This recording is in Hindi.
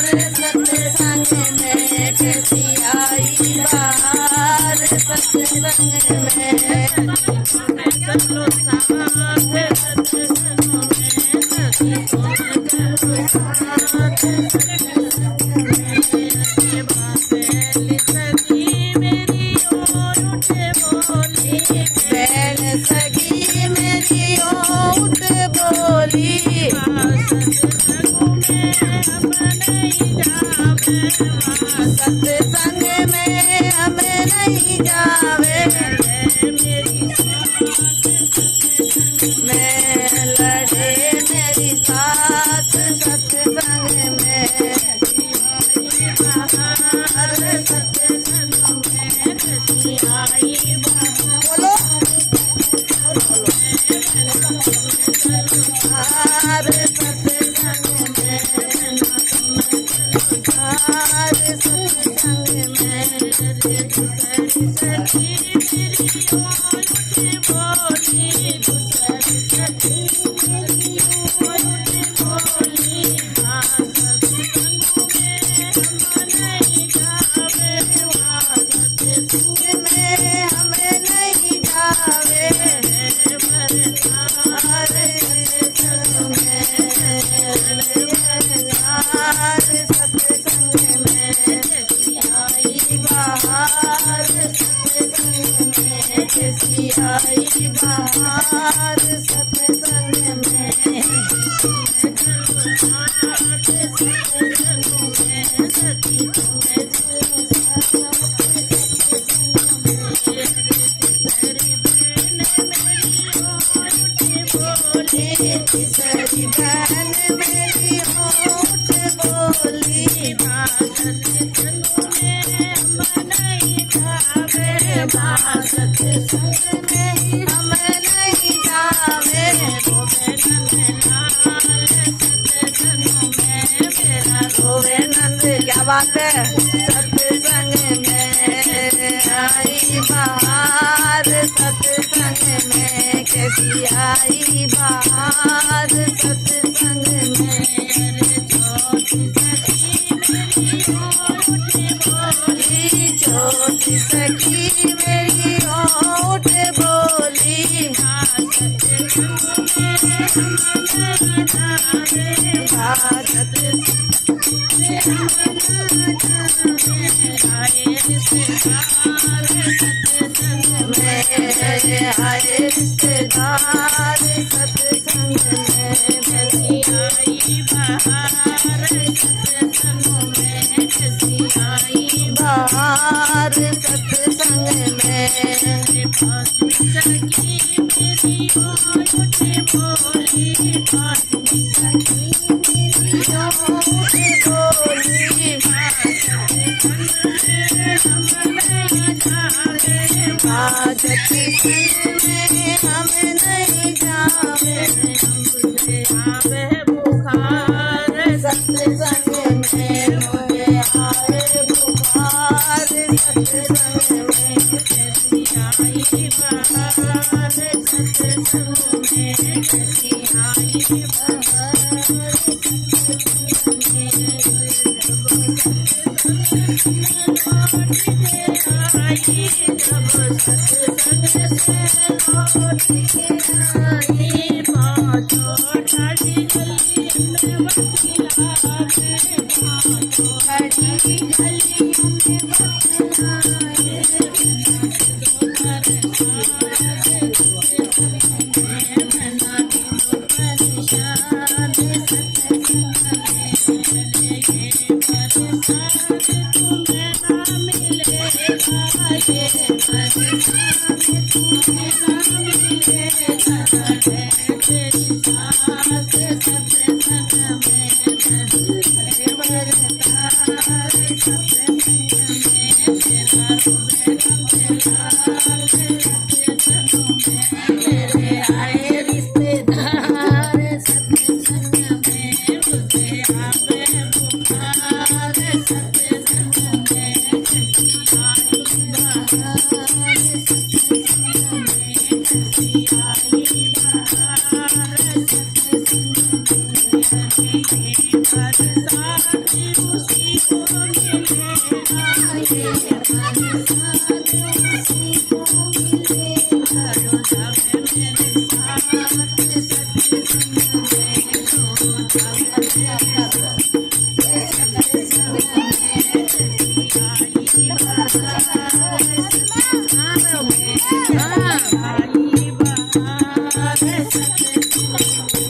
सत्संग में कैसी आई बाहर सत्संग में चलो साथ सत्संग में सखी चलो साथ मेरी ओर उठ बोली बैल सखी मेरी ओर बोली सत्संग में हम नहीं जावे मैं लड़े मेरी सास सत्संग में हर सत्संग में आई बोलो हर सत्संग में हर सत्संग में सखी मेरी ओर बोली दूसरी सखी मेरी ओर बोली सत्संग में हम नहीं जावे सत्संग में हम नहीं जावे हरे सत्संग में आई बाहर सत्संग में कैसी आई बाहर सत्संग में सखी तीसरी बहन मेरी होठ बोली सत्संग में हम नहीं जावे सत्संग में हम नहीं जावे रोवे नंदलाल सत्संग में मेरा रोवे नंद क्या बात है सत्संग में आई बाहर सत्संग में कैसी आई बाहर सत्संग में छोटी सखी मेरी ओठ बोली आए रिश्तेदार सत्संग में आई बाहर सत्संग में कैसी आई बाहर सत्संग में सखी मेरी ओर उठ बोली सखी मेरी ओर बोली सत्संग में हम नहीं जावे आवे बुखार सत्संग में मुझे आवे बुखार सत्संग में कैसी आई बाहर सत्संग में कैसी आई हाँ